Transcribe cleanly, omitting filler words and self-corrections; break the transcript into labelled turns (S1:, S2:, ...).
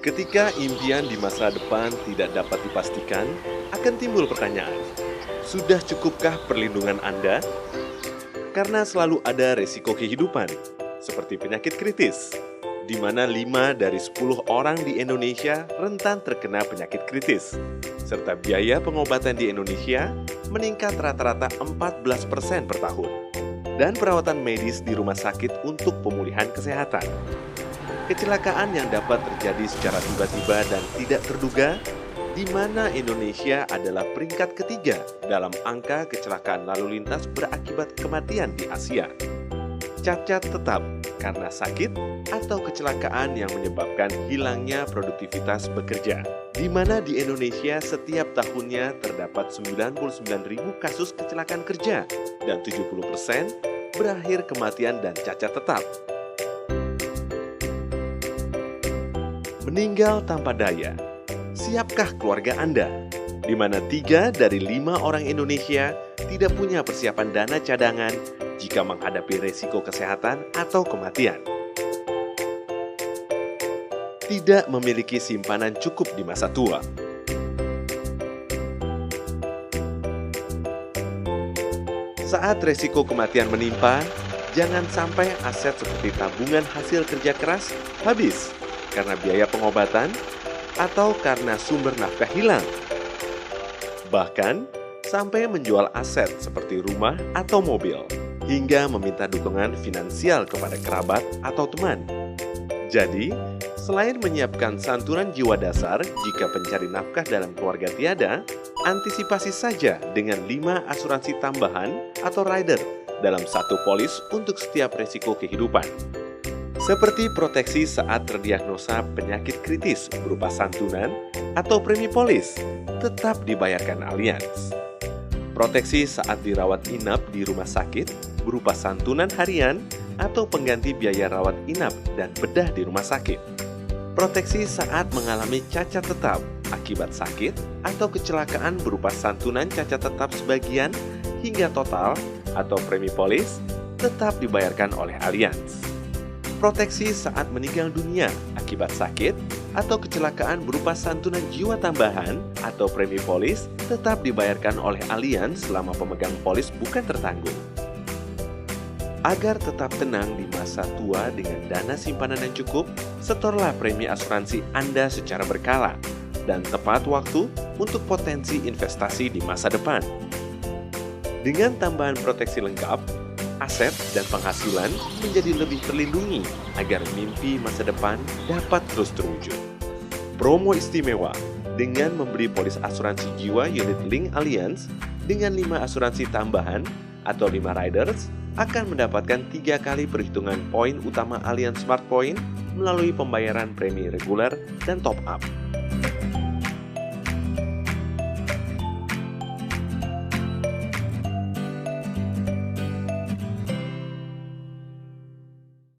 S1: Ketika impian di masa depan tidak dapat dipastikan, akan timbul pertanyaan, sudah cukupkah perlindungan Anda? Karena selalu ada resiko kehidupan, seperti penyakit kritis, di mana 5 dari 10 orang di Indonesia rentan terkena penyakit kritis, serta biaya pengobatan di Indonesia meningkat rata-rata 14% per tahun, dan perawatan medis di rumah sakit untuk pemulihan kesehatan. Kecelakaan yang dapat terjadi secara tiba-tiba dan tidak terduga, di mana Indonesia adalah peringkat ketiga dalam angka kecelakaan lalu lintas berakibat kematian di Asia. Cacat tetap karena sakit atau kecelakaan yang menyebabkan hilangnya produktivitas bekerja, di mana di Indonesia setiap tahunnya terdapat 99.000 kasus kecelakaan kerja dan 70% berakhir kematian dan cacat tetap. Meninggal tanpa daya. Siapkah keluarga Anda? Di mana 3 dari 5 orang Indonesia tidak punya persiapan dana cadangan jika menghadapi resiko kesehatan atau kematian. Tidak memiliki simpanan cukup di masa tua. Saat resiko kematian menimpa, jangan sampai aset seperti tabungan hasil kerja keras habis karena biaya pengobatan atau karena sumber nafkah hilang. Bahkan, sampai menjual aset seperti rumah atau mobil, hingga meminta dukungan finansial kepada kerabat atau teman. Jadi, selain menyiapkan santunan jiwa dasar jika pencari nafkah dalam keluarga tiada, antisipasi saja dengan 5 asuransi tambahan atau rider dalam satu polis untuk setiap resiko kehidupan. Seperti proteksi saat terdiagnosa penyakit kritis berupa santunan atau premi polis, tetap dibayarkan Allianz. Proteksi saat dirawat inap di rumah sakit berupa santunan harian atau pengganti biaya rawat inap dan bedah di rumah sakit. Proteksi saat mengalami cacat tetap akibat sakit atau kecelakaan berupa santunan cacat tetap sebagian hingga total atau premi polis tetap dibayarkan oleh Allianz. Proteksi saat meninggal dunia akibat sakit atau kecelakaan berupa santunan jiwa tambahan atau premi polis tetap dibayarkan oleh Allianz selama pemegang polis bukan tertanggung. Agar tetap tenang di masa tua dengan dana simpanan yang cukup, setorlah premi asuransi Anda secara berkala dan tepat waktu untuk potensi investasi di masa depan. Dengan tambahan proteksi lengkap, aset dan penghasilan menjadi lebih terlindungi agar mimpi masa depan dapat terus terwujud. Promo istimewa dengan membeli polis asuransi jiwa unit link Allianz dengan 5 asuransi tambahan atau 5 riders akan mendapatkan 3 kali perhitungan poin utama Allianz Smart Point melalui pembayaran premi reguler dan top up.